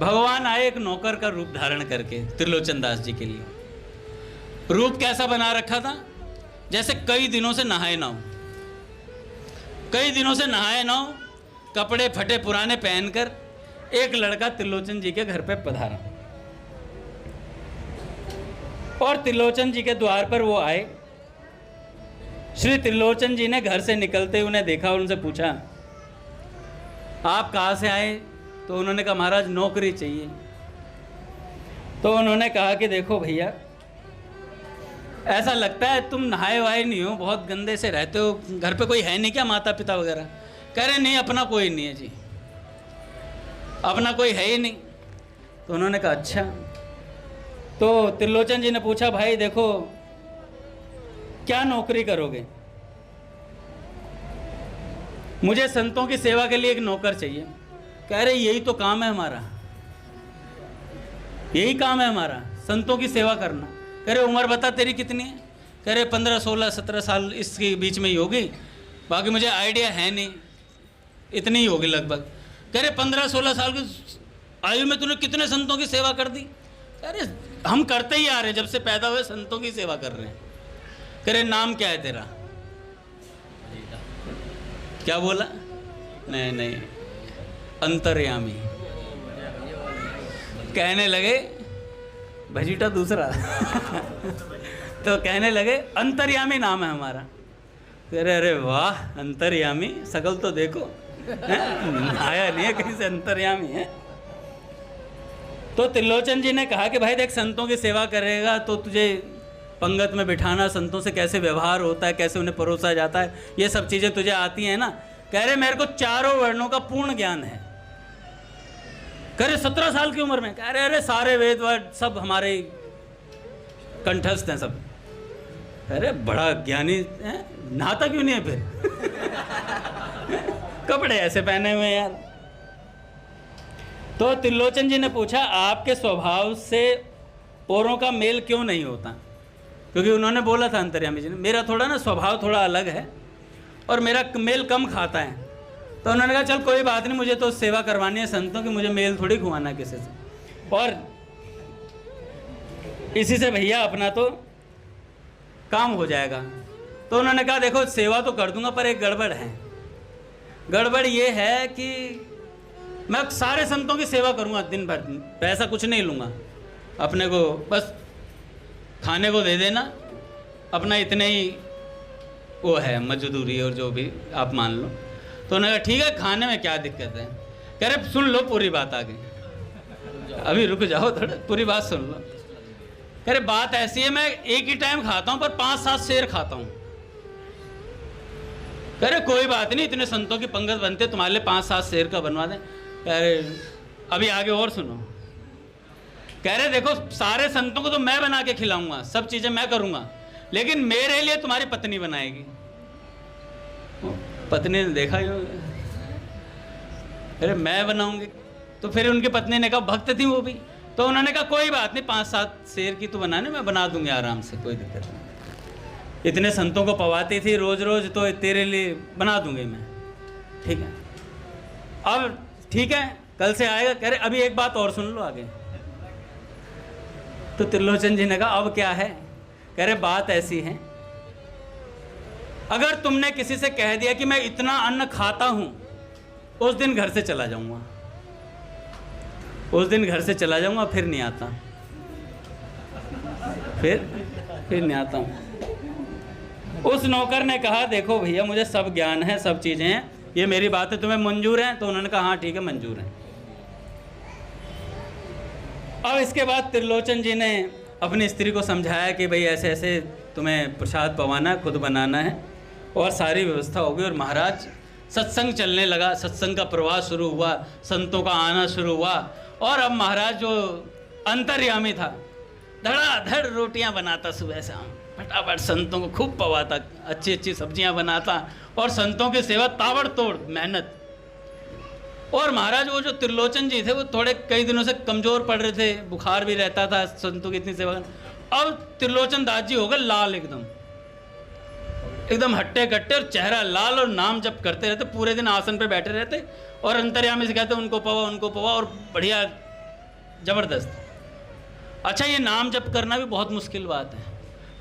भगवान आए एक नौकर का रूप धारण करके त्रिलोचन दास जी के लिए। रूप कैसा बना रखा था? जैसे कई दिनों से नहाए ना हो, कई दिनों से नहाए ना हो, कपड़े फटे पुराने पहनकर एक लड़का त्रिलोचन जी के घर पे पधारा और त्रिलोचन जी के द्वार पर वो आए। श्री त्रिलोचन जी ने घर से निकलते ही उन्हें देखा और उनसे पूछा, आप कहाँ से आए? तो उन्होंने कहा, महाराज नौकरी चाहिए। तो उन्होंने कहा कि देखो भैया, ऐसा लगता है तुम नहाए वहाए नहीं हो, बहुत गंदे से रहते हो, घर पे कोई है नहीं क्या, माता पिता वगैरह? कह रहे नहीं, अपना कोई नहीं है जी, अपना कोई है ही नहीं। तो उन्होंने कहा अच्छा। तो त्रिलोचन जी ने पूछा, भाई देखो क्या नौकरी करोगे? मुझे संतों की सेवा के लिए एक नौकर चाहिए। कह रहे यही तो काम है हमारा, यही काम है हमारा, संतों की सेवा करना। कह रहे उम्र बता तेरी कितनी है? कह रहे 15, 16, 17 साल इसके बीच में ही होगी, बाकी मुझे आइडिया है नहीं, इतनी ही होगी लगभग। कह रहे 15, 16 साल की आयु में तूने कितने संतों की सेवा कर दी? कह रहे हम करते ही आ रहे, जब से पैदा हुए संतों की सेवा कर रहे हैं। कह रहे नाम क्या है तेरा? क्या बोला? नहीं, अंतर्यामी। कहने लगे, भजीटा दूसरा तो कहने लगे अंतर्यामी नाम है हमारा। कह रहे अरे वाह, अंतर्यामी, शकल तो देखो, आया नहीं है कहीं से, अंतर्यामी है। तो त्रिलोचन जी ने कहा कि भाई देख, संतों की सेवा करेगा तो तुझे पंगत में बिठाना, संतों से कैसे व्यवहार होता है, कैसे उन्हें परोसा जाता है, ये सब चीज़ें तुझे आती हैं ना? कह रहे मेरे को चारों वर्णों का पूर्ण ज्ञान है। कह रहे 17 साल की उम्र में? कह रहे अरे सारे वेद वर्ड सब हमारे कंठस्थ हैं सब। कह रहे बड़ा ज्ञानी है, नहाता क्यों नहीं है फिर? कपड़े ऐसे पहने हुए यार। तो त्रिलोचन जी ने पूछा, आपके स्वभाव से औरों का मेल क्यों नहीं होता? क्योंकि उन्होंने बोला था अंतर्यामी जी ने, मेरा थोड़ा ना स्वभाव थोड़ा अलग है और मेरा मेल कम खाता है। तो उन्होंने कहा चल कोई बात नहीं, मुझे तो सेवा करवानी है संतों की, मुझे मेल थोड़ी खुआना है किसी से, और इसी से भैया अपना तो काम हो जाएगा। तो उन्होंने कहा देखो सेवा तो कर दूंगा, पर एक गड़बड़ है। गड़बड़ ये है कि मैं सारे संतों की सेवा करूंगा दिन भर, पैसा कुछ नहीं लूँगा, अपने को बस खाने को दे देना, अपना इतने ही वो है मजदूरी और जो भी आप मान लो। तो उन्होंने कहा ठीक है, खाने में क्या दिक्कत है? कह रहे सुन लो पूरी बात आगे, अभी रुक जाओ थोड़ा, पूरी बात सुन लो। कह रहे बात ऐसी है, मैं एक ही टाइम खाता हूँ पर 5-7 शेर खाता हूँ। कह रहे कोई बात नहीं, इतने संतों की पंगत बनते, तुम्हारे लिए 5-7 शेर का बनवा दें। कह रहे अभी आगे और सुनो। कह रहे देखो सारे संतों को तो मैं बना के खिलाऊंगा, सब चीजें मैं करूंगा, लेकिन मेरे लिए तुम्हारी पत्नी बनाएगी। पत्नी ने देखा यो, अरे मैं बनाऊंगी? तो फिर उनकी पत्नी ने कहा, भक्त थी वो भी, तो उन्होंने कहा कोई बात नहीं, 5-7 शेर की तो बनाने मैं बना दूंगी आराम से, कोई दिक्कत नहीं। इतने संतों को पवाती थी रोज रोज, तो तेरे लिए बना दूंगी मैं, ठीक है? अब ठीक है, कल से आएगा। कह रहे अभी एक बात और सुन लो आगे। तो त्रिलोचन जी ने कहा अब क्या है? कह रहे बात ऐसी है, अगर तुमने किसी से कह दिया कि मैं इतना अन्न खाता हूं, उस दिन घर से चला जाऊंगा, उस दिन घर से चला जाऊंगा, फिर नहीं आता, फिर नहीं आता हूं। उस नौकर ने कहा देखो भैया मुझे सब ज्ञान है, सब चीजें हैं, ये मेरी बातें तुम्हें मंजूर हैं? तो उन्होंने कहा हाँ ठीक है मंजूर है। अब इसके बाद त्रिलोचन जी ने अपनी स्त्री को समझाया कि भाई ऐसे ऐसे तुम्हें प्रसाद पवाना है, खुद बनाना है, और सारी व्यवस्था हो गई। और महाराज सत्संग चलने लगा, सत्संग का प्रवाह शुरू हुआ, संतों का आना शुरू हुआ। और अब महाराज जो अंतर्यामी था, धड़ाधड़ रोटियां बनाता सुबह शाम, फटाफट संतों को खूब पवाता, अच्छी अच्छी सब्जियां बनाता, और संतों की सेवा ताबड़तोड़ मेहनत। और महाराज वो जो त्रिलोचन जी थे वो थोड़े कई दिनों से कमज़ोर पड़ रहे थे, बुखार भी रहता था, संतों की इतनी सेवा। अब त्रिलोचन दास जी हो गए लाल, एकदम हट्टे कट्टे, और चेहरा लाल, और नाम जप करते रहते, पूरे दिन आसन पे बैठे रहते, और अंतर्यामी से कहते उनको पवा, उनको पवा, और बढ़िया जबरदस्त। अच्छा, ये नाम जप करना भी बहुत मुश्किल बात है।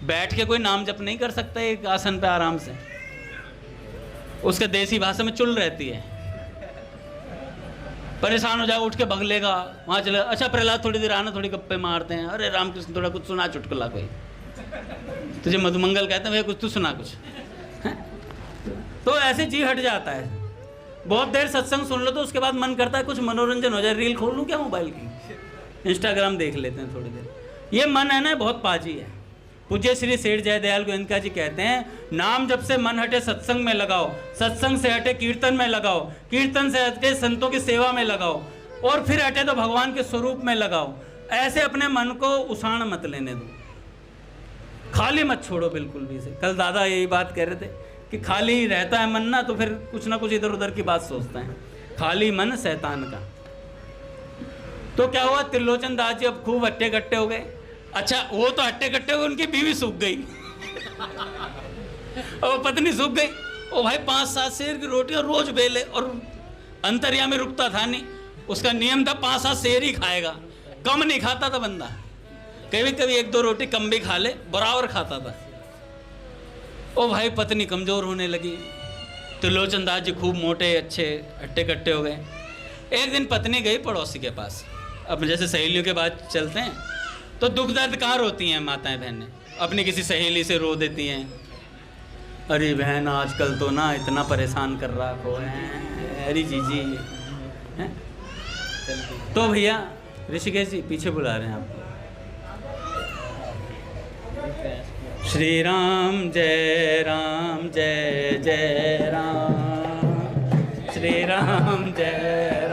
बैठ के कोई नाम जप नहीं कर सकता एक आसन पे आराम से, उसके देसी भाषा में चुल रहती है, परेशान हो जाए, उठ के भग लेगा वहाँ चले। अच्छा प्रहलाद थोड़ी देर आना, थोड़ी गप्पे मारते हैं, अरे रामकृष्ण थोड़ा कुछ सुना चुटकुला कोई, तुझे मधुमंगल कहते हैं भैया कुछ तू सुना कुछ है? तो ऐसे जी हट जाता है। बहुत देर सत्संग सुन लो तो उसके बाद मन करता है कुछ मनोरंजन हो जाए, रील खोल लूँ क्या मोबाइल की, इंस्टाग्राम देख लेते हैं थोड़ी देर। ये मन है ना बहुत पाजी है। पूज्य श्री सेठ जयदयाल गोयनका जी कहते हैं नाम जब से मन हटे सत्संग में लगाओ, सत्संग से हटे कीर्तन में लगाओ, कीर्तन से हटे संतों की सेवा में लगाओ, और फिर हटे तो भगवान के स्वरूप में लगाओ। ऐसे अपने मन को उसाण मत लेने दो, खाली मत छोड़ो बिल्कुल भी से। कल दादा यही बात कह रहे थे कि खाली रहता है मन ना तो फिर कुछ ना कुछ इधर उधर की बात सोचता है, खाली मन शैतान का। तो क्या हुआ, त्रिलोचन दास जी अब खूब हट्टे कट्टे हो गए। अच्छा वो तो हट्टे कट्टे हो गए, उनकी बीवी सूख गई और पत्नी सूख गई। ओ भाई 5-7 सेर की रोटियां रोज बेले, और अंतर्या में रुकता था नहीं, उसका नियम था 5-7 सेर ही खाएगा, कम नहीं खाता था बंदा, कभी कभी 1-2 रोटी कम भी खा ले, बराबर खाता था। ओ भाई पत्नी कमजोर होने लगी, त्रिलोचन दास जी खूब मोटे अच्छे हट्टे कट्टे हो गए। एक दिन पत्नी गई पड़ोसी के पास, अब जैसे सहेलियों के बाद चलते हैं तो दुख दर्द कहाँ रोती हैं माताएं बहनें, अपनी किसी सहेली से रो देती हैं, अरे बहन आजकल तो ना इतना परेशान कर रहा को है, अरे जीजी हैं। तो भैया ऋषिकेश जी पीछे बुला रहे हैं आपको। श्री राम जय जय राम, श्री राम जय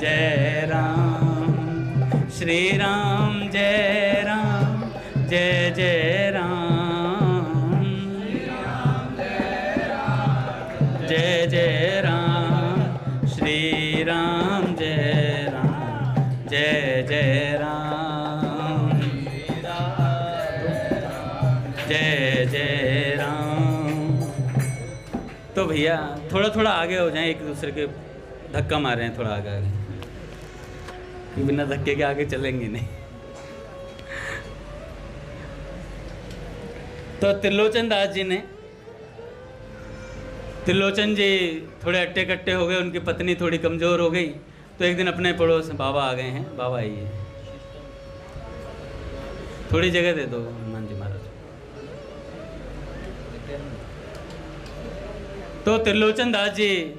जय राम, श्री राम जय जय राम, जय जय राम, श्री राम जय राम, जय जय राम। तो भैया थोड़ा थोड़ा आगे हो जाएं, एक दूसरे के धक्का मार रहे हैं, थोड़ा आगे आगे, बिना धक्के के आगे चलेंगे नहीं। तो त्रिलोचन दास जी ने, त्रिलोचन जी थोड़े अट्टे कट्टे हो गए, उनकी पत्नी थोड़ी कमज़ोर हो गई, तो एक दिन अपने पड़ोस बाबा आ गए हैं, बाबा आइए थोड़ी जगह दे दो हनुमान जी महाराज। तो त्रिलोचन दास जी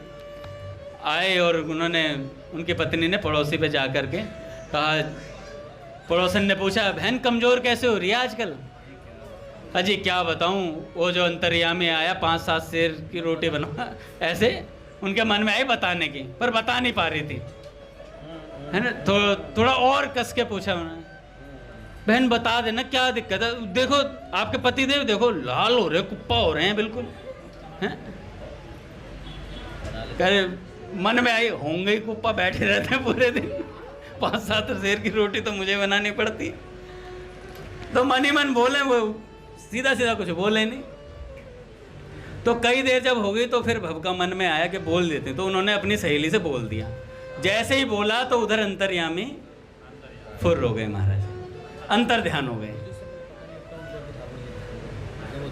आए और उन्होंने, उनकी पत्नी ने पड़ोसी पे जा कर के कहा, पड़ोसन ने पूछा बहन कमज़ोर कैसे हो रही है आजकल? अजी क्या बताऊं, वो जो अंतर्यामी आया 5-7 सेर की रोटी बना, ऐसे उनके मन में आई बताने की, पर बता नहीं पा रही थी, है ना। तो थोड़ा और कस के पूछा उन्होंने, बहन बता देना क्या दिक्कत है, देखो आपके पतिदेव देखो लाल हो रहे, कुप्पा हो रहे हैं बिल्कुल, हैं। कह मन में आई, होंगे ही कुप्पा, बैठे रहते हैं पूरे दिन, 5-7 सेर की रोटी तो मुझे बनानी पड़ती। तो मन ही मन बोले, वो सीधा सीधा कुछ बोले नहीं। तो कई देर जब हो गई तो फिर भवका मन में आया कि बोल देते, तो उन्होंने अपनी सहेली से बोल दिया। जैसे ही बोला तो उधर अंतर्यामी फुर हो गए महाराज, अंतर ध्यान हो गए,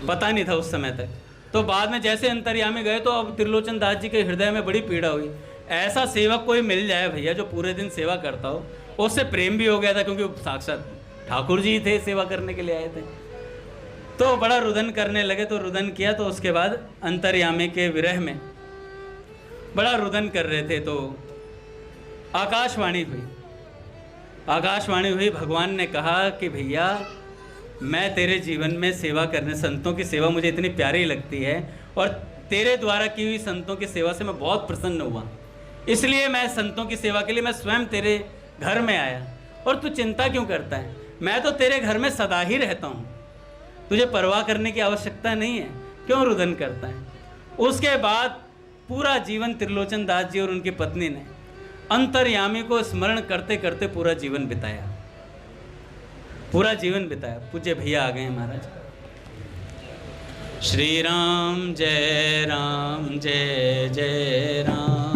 पता नहीं था उस समय तक। तो बाद में जैसे अंतर्यामी गए तो अब त्रिलोचन दास जी के हृदय में बड़ी पीड़ा हुई। ऐसा सेवक कोई मिल जाए भैया जो पूरे दिन सेवा करता हो, उससे प्रेम भी हो गया था, क्योंकि साक्षात ठाकुर जी थे, सेवा करने के लिए आए थे। तो बड़ा रुदन करने लगे, तो रुदन किया, तो उसके बाद अंतर्यामी के विरह में बड़ा रुदन कर रहे थे, तो आकाशवाणी हुई, आकाशवाणी हुई। भगवान ने कहा कि भैया मैं तेरे जीवन में सेवा करने, संतों की सेवा मुझे इतनी प्यारी लगती है, और तेरे द्वारा की हुई संतों की सेवा से मैं बहुत प्रसन्न हुआ, इसलिए मैं संतों की सेवा के लिए मैं स्वयं तेरे घर में आया। और तू चिंता क्यों करता है, मैं तो तेरे घर में सदा ही रहता हूँ, तुझे परवाह करने की आवश्यकता नहीं है, क्यों रुदन करता है। उसके बाद पूरा जीवन त्रिलोचन दास जी और उनकी पत्नी ने अंतर्यामी को स्मरण करते करते पूरा जीवन बिताया, पूरा जीवन बिताया। पूज्य भैया आ गए हैं महाराज। श्री राम जय जय राम,